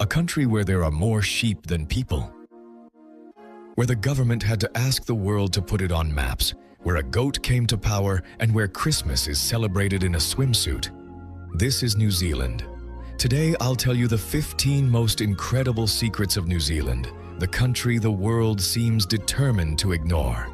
a country where there are more sheep than people, where the government had to ask the world to put it on maps, where a goat came to power, and where Christmas is celebrated in a swimsuit. This is New Zealand. Today, I'll tell you the 15 most incredible secrets of New Zealand, the country the world seems determined to ignore.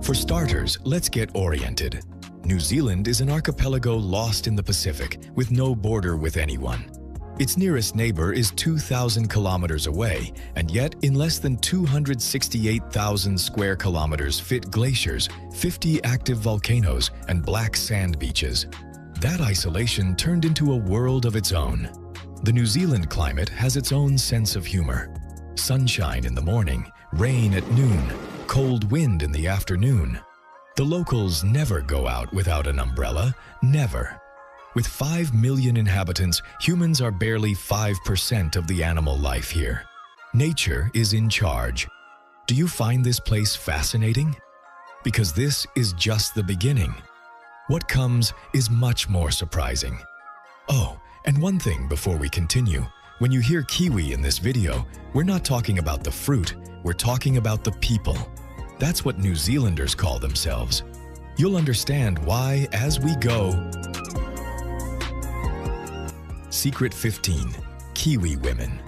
For starters, let's get oriented. New Zealand is an archipelago lost in the Pacific, with no border with anyone. Its nearest neighbor is 2,000 kilometers away, and yet in less than 268,000 square kilometers fit glaciers, 50 active volcanoes, and black sand beaches. That isolation turned into a world of its own. The New Zealand climate has its own sense of humor. Sunshine in the morning, rain at noon, cold wind in the afternoon. The locals never go out without an umbrella, never. With 5 million inhabitants, humans are barely 5% of the animal life here. Nature is in charge. Do you find this place fascinating? Because this is just the beginning. What comes is much more surprising. Oh, and one thing before we continue. When you hear Kiwi in this video, we're not talking about the fruit, we're talking about the people. That's what New Zealanders call themselves. You'll understand why as we go. Secret 15. Kiwi women.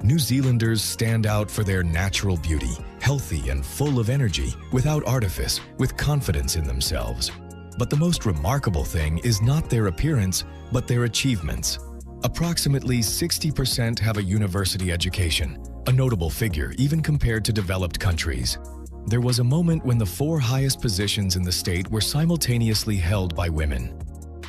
New Zealanders stand out for their natural beauty, healthy and full of energy, without artifice, with confidence in themselves. But the most remarkable thing is not their appearance, but their achievements. Approximately 60% have a university education, a notable figure even compared to developed countries. There was a moment when the 4 highest positions in the state were simultaneously held by women.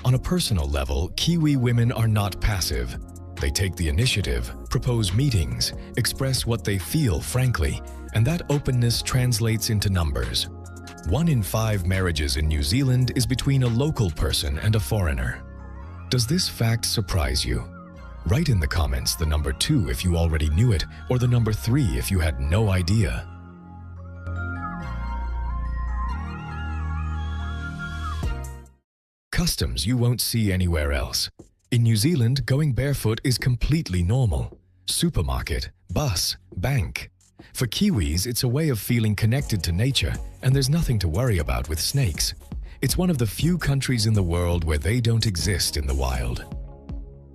On a personal level, Kiwi women are not passive. They take the initiative, propose meetings, express what they feel frankly, and that openness translates into numbers. 1 in 5 marriages in New Zealand is between a local person and a foreigner. Does this fact surprise you? Write in the comments the number 2 if you already knew it, or the number 3 if you had no idea. Customs you won't see anywhere else. In New Zealand, going barefoot is completely normal. Supermarket, bus, bank. For Kiwis, it's a way of feeling connected to nature, and there's nothing to worry about with snakes. It's one of the few countries in the world where they don't exist in the wild.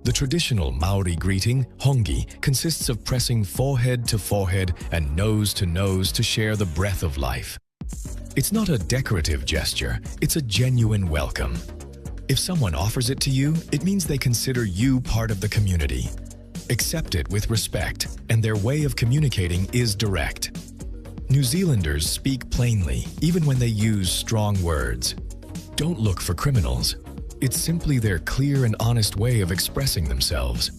The traditional Maori greeting, hongi, consists of pressing forehead to forehead and nose to share the breath of life. It's not a decorative gesture, it's a genuine welcome. If someone offers it to you, it means they consider you part of the community. Accept it with respect, and their way of communicating is direct. New Zealanders speak plainly, even when they use strong words. Don't look for criminals. It's simply their clear and honest way of expressing themselves.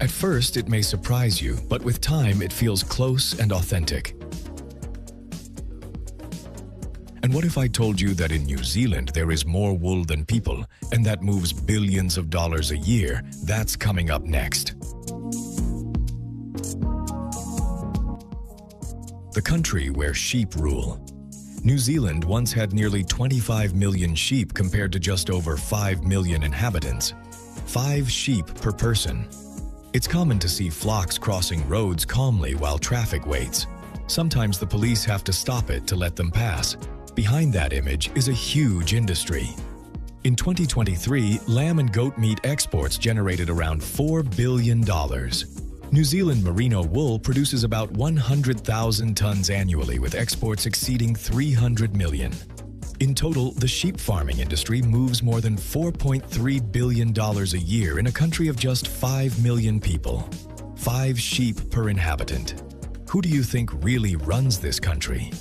At first, it may surprise you, but with time, it feels close and authentic. And what if I told you that in New Zealand there is more wool than people, and that moves billions of dollars a year? That's coming up next. The country where sheep rule. New Zealand once had nearly 25 million sheep compared to just over 5 million inhabitants. 5 sheep per person. It's common to see flocks crossing roads calmly while traffic waits. Sometimes the police have to stop it to let them pass. Behind that image is a huge industry. In 2023, lamb and goat meat exports generated around $4 billion. New Zealand merino wool produces about 100,000 tons annually, with exports exceeding 300 million. In total, the sheep farming industry moves more than $4.3 billion a year in a country of just 5 million people. 5 sheep per inhabitant. Who do you think really runs this country?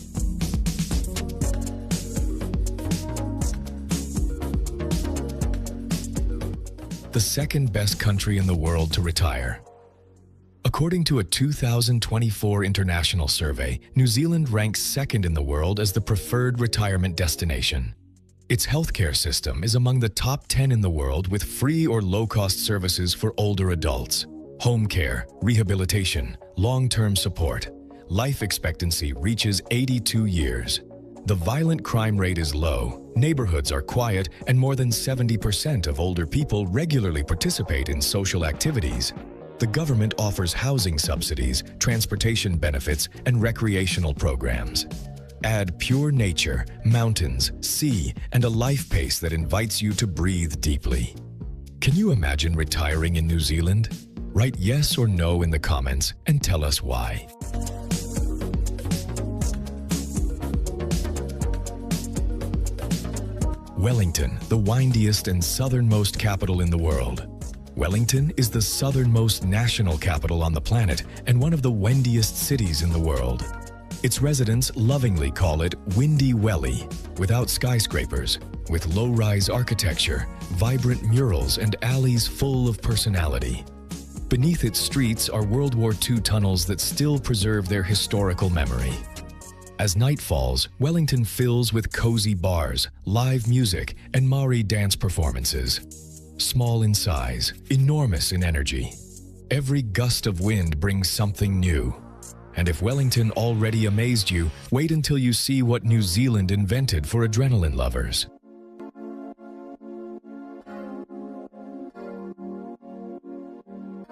The second best country in the world to retire. According to a 2024 international survey, New Zealand ranks second in the world as the preferred retirement destination. Its healthcare system is among the top 10 in the world, with free or low-cost services for older adults, home care, rehabilitation, long-term support. Life expectancy reaches 82 years. The violent crime rate is low, neighborhoods are quiet, and more than 70% of older people regularly participate in social activities. The government offers housing subsidies, transportation benefits, and recreational programs. Add pure nature, mountains, sea, and a life pace that invites you to breathe deeply. Can you imagine retiring in New Zealand? Write yes or no in the comments and tell us why. Wellington, the windiest and southernmost capital in the world. Wellington is the southernmost national capital on the planet and one of the windiest cities in the world. Its residents lovingly call it Windy Welly, without skyscrapers, with low-rise architecture, vibrant murals, and alleys full of personality. Beneath its streets are World War II tunnels that still preserve their historical memory. As night falls, Wellington fills with cozy bars, live music, and Maori dance performances. Small in size, enormous in energy. Every gust of wind brings something new. And if Wellington already amazed you, wait until you see what New Zealand invented for adrenaline lovers.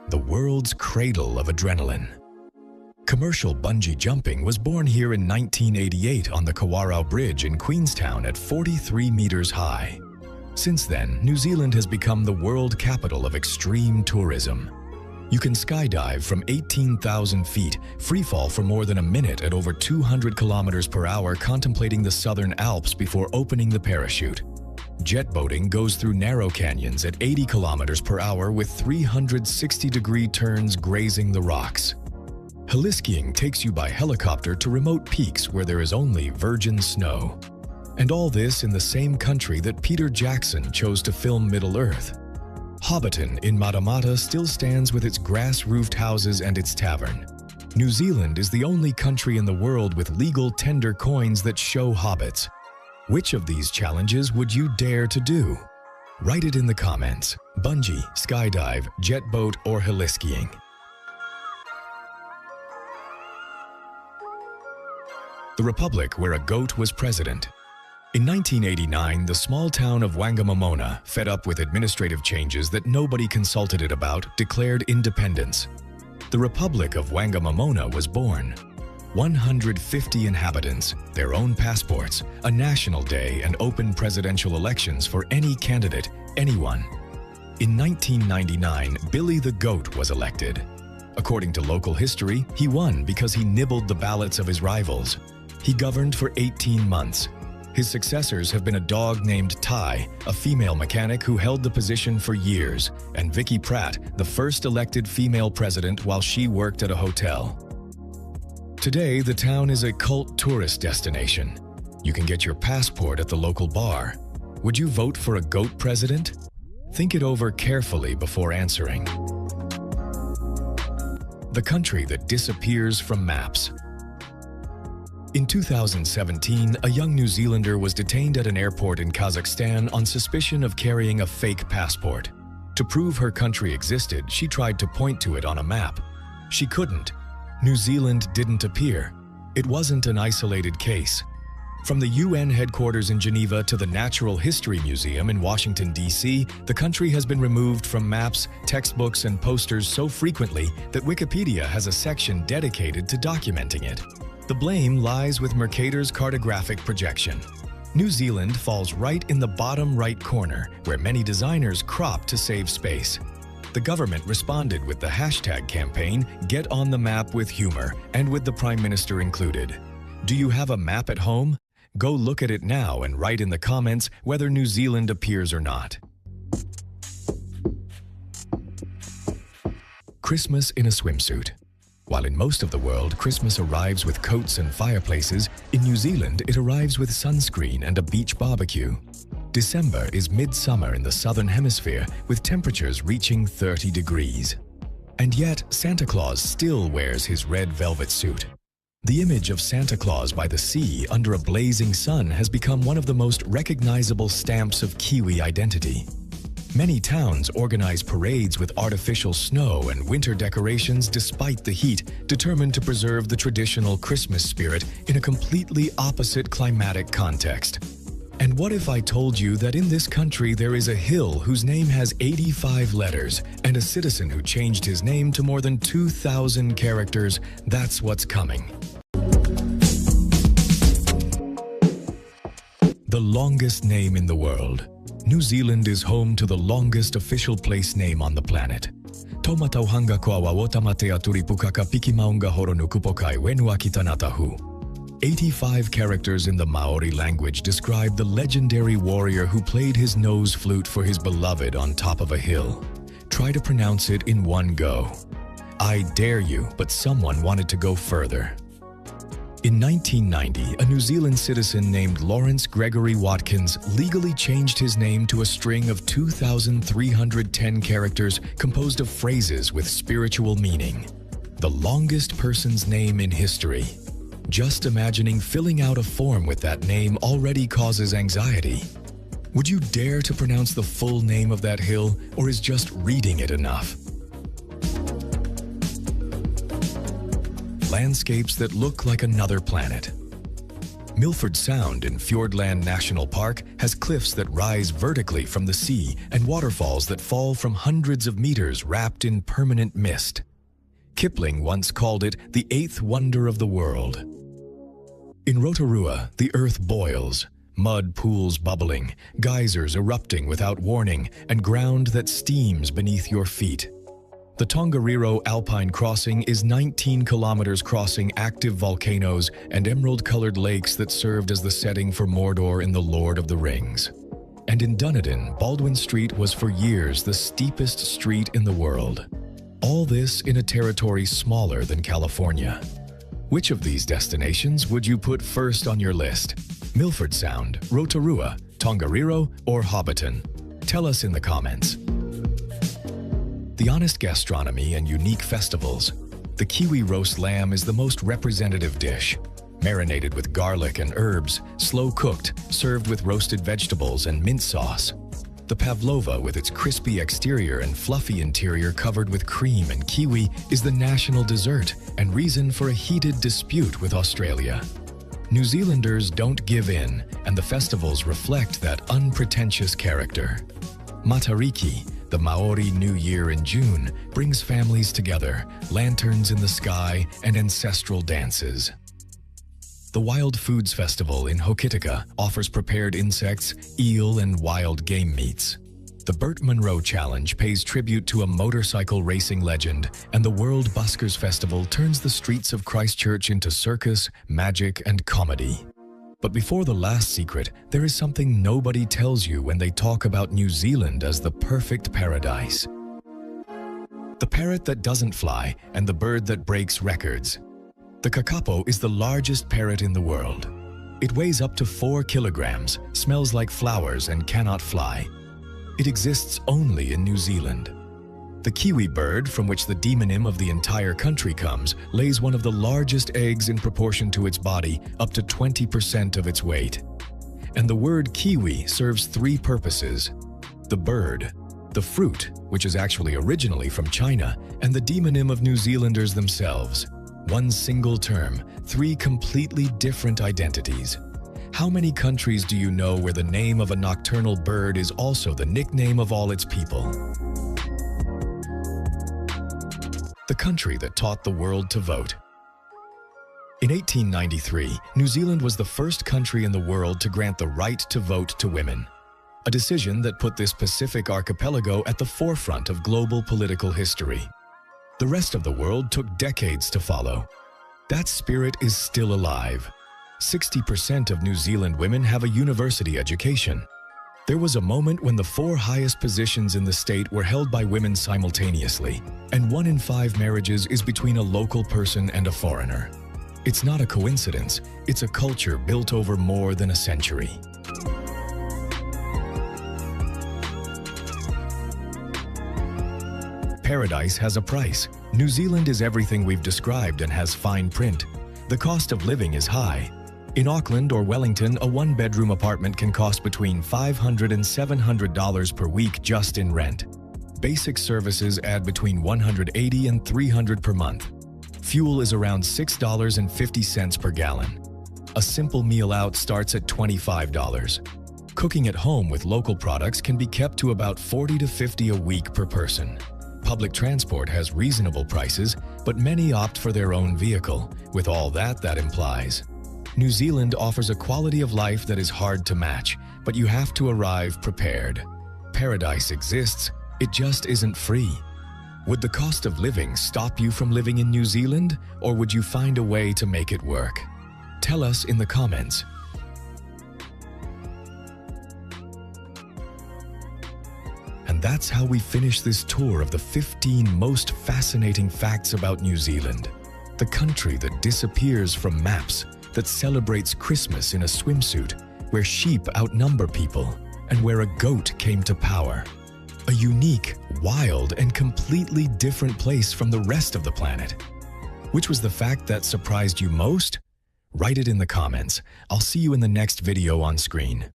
The world's cradle of adrenaline. Commercial bungee jumping was born here in 1988 on the Kawarau Bridge in Queenstown at 43 meters high. Since then, New Zealand has become the world capital of extreme tourism. You can skydive from 18,000 feet, freefall for more than a minute at over 200 kilometers per hour contemplating the Southern Alps before opening the parachute. Jet boating goes through narrow canyons at 80 kilometers per hour with 360-degree turns grazing the rocks. Heliskiing takes you by helicopter to remote peaks where there is only virgin snow. And all this in the same country that Peter Jackson chose to film Middle-earth. Hobbiton in Matamata still stands with its grass-roofed houses and its tavern. New Zealand is the only country in the world with legal tender coins that show hobbits. Which of these challenges would you dare to do? Write it in the comments. Bungee, skydive, jet boat, or heliskiing. The Republic where a goat was president. In 1989, the small town of Wangamamona, fed up with administrative changes that nobody consulted it about, declared independence. The Republic of Wangamamona was born. 150 inhabitants, their own passports, a national day, and open presidential elections for any candidate, anyone. In 1999, Billy the Goat was elected. According to local history, he won because he nibbled the ballots of his rivals. He governed for 18 months. His successors have been a dog named Ty, a female mechanic who held the position for years, and Vicky Pratt, the first elected female president while she worked at a hotel. Today, the town is a cult tourist destination. You can get your passport at the local bar. Would you vote for a goat president? Think it over carefully before answering. The country that disappears from maps. In 2017, a young New Zealander was detained at an airport in Kazakhstan on suspicion of carrying a fake passport. To prove her country existed, she tried to point to it on a map. She couldn't. New Zealand didn't appear. It wasn't an isolated case. From the UN headquarters in Geneva to the Natural History Museum in Washington, D.C., the country has been removed from maps, textbooks, and posters so frequently that Wikipedia has a section dedicated to documenting it. The blame lies with Mercator's cartographic projection. New Zealand falls right in the bottom right corner, where many designers crop to save space. The government responded with the hashtag campaign, Get on the Map with Humor, and with the Prime Minister included. Do you have a map at home? Go look at it now and write in the comments whether New Zealand appears or not. Christmas in a swimsuit. While in most of the world, Christmas arrives with coats and fireplaces, in New Zealand it arrives with sunscreen and a beach barbecue. December is midsummer in the southern hemisphere, with temperatures reaching 30 degrees. And yet, Santa Claus still wears his red velvet suit. The image of Santa Claus by the sea under a blazing sun has become one of the most recognizable stamps of Kiwi identity. Many towns organize parades with artificial snow and winter decorations despite the heat, determined to preserve the traditional Christmas spirit in a completely opposite climatic context. And what if I told you that in this country there is a hill whose name has 85 letters and a citizen who changed his name to more than 2,000 characters? That's what's coming. The longest name in the world. New Zealand is home to the longest official place name on the planet. Tomatauhanga kwa wawotamate aturipukaka pikimaunga horonukupokai wenuakitanatahu. 85 characters in the Maori language describe the legendary warrior who played his nose flute for his beloved on top of a hill. Try to pronounce it in one go. I dare you, but someone wanted to go further. In 1990, a New Zealand citizen named Lawrence Gregory Watkins legally changed his name to a string of 2,310 characters composed of phrases with spiritual meaning. The longest person's name in history. Just imagining filling out a form with that name already causes anxiety. Would you dare to pronounce the full name of that hill, or is just reading it enough? Landscapes that look like another planet. Milford Sound in Fiordland National Park has cliffs that rise vertically from the sea and waterfalls that fall from hundreds of meters wrapped in permanent mist. Kipling once called it the eighth wonder of the world. In Rotorua, the earth boils, mud pools bubbling, geysers erupting without warning, and ground that steams beneath your feet. The Tongariro Alpine Crossing is 19 kilometers crossing active volcanoes and emerald-colored lakes that served as the setting for Mordor in The Lord of the Rings. And in Dunedin, Baldwin Street was for years the steepest street in the world. All this in a territory smaller than California. Which of these destinations would you put first on your list? Milford Sound, Rotorua, Tongariro, or Hobbiton? Tell us in the comments. The honest gastronomy and unique festivals. The Kiwi roast lamb is the most representative dish. Marinated with garlic and herbs, slow-cooked, served with roasted vegetables and mint sauce. The pavlova, with its crispy exterior and fluffy interior covered with cream and kiwi, is the national dessert and reason for a heated dispute with Australia. New Zealanders don't give in, and the festivals reflect that unpretentious character. Matariki, the Maori New Year in June, brings families together, lanterns in the sky, and ancestral dances. The Wild Foods Festival in Hokitika offers prepared insects, eel, and wild game meats. The Burt Munro Challenge pays tribute to a motorcycle racing legend, and the World Buskers Festival turns the streets of Christchurch into circus, magic, and comedy. But before the last secret, there is something nobody tells you when they talk about New Zealand as the perfect paradise. The parrot that doesn't fly and the bird that breaks records. The kakapo is the largest parrot in the world. It weighs up to 4 kilograms, smells like flowers, and cannot fly. It exists only in New Zealand. The kiwi bird, from which the demonym of the entire country comes, lays one of the largest eggs in proportion to its body, up to 20% of its weight. And the word kiwi serves 3 purposes: the bird, the fruit, which is actually originally from China, and the demonym of New Zealanders themselves. One single term, 3 completely different identities. How many countries do you know where the name of a nocturnal bird is also the nickname of all its people? The country that taught the world to vote. In 1893, New Zealand was the first country in the world to grant the right to vote to women, a decision that put this Pacific archipelago at the forefront of global political history. The rest of the world took decades to follow. That spirit is still alive. 60% of New Zealand women have a university education. There was a moment when the 4 highest positions in the state were held by women simultaneously, and 1 in 5 marriages is between a local person and a foreigner. It's not a coincidence, it's a culture built over more than a century. Paradise has a price. New Zealand is everything we've described and has fine print. The cost of living is high. In Auckland or Wellington, a one-bedroom apartment can cost between $500 and $700 per week just in rent. Basic services add between $180 and $300 per month. Fuel is around $6.50 per gallon. A simple meal out starts at $25. Cooking at home with local products can be kept to about $40 to $50 a week per person. Public transport has reasonable prices, but many opt for their own vehicle, with all that implies. New Zealand offers a quality of life that is hard to match, but you have to arrive prepared. Paradise exists, it just isn't free. Would the cost of living stop you from living in New Zealand, or would you find a way to make it work? Tell us in the comments. And that's how we finish this tour of the 15 most fascinating facts about New Zealand. The country that disappears from maps, that celebrates Christmas in a swimsuit, where sheep outnumber people, and where a goat came to power. A unique, wild, and completely different place from the rest of the planet. Which was the fact that surprised you most? Write it in the comments. I'll see you in the next video on screen.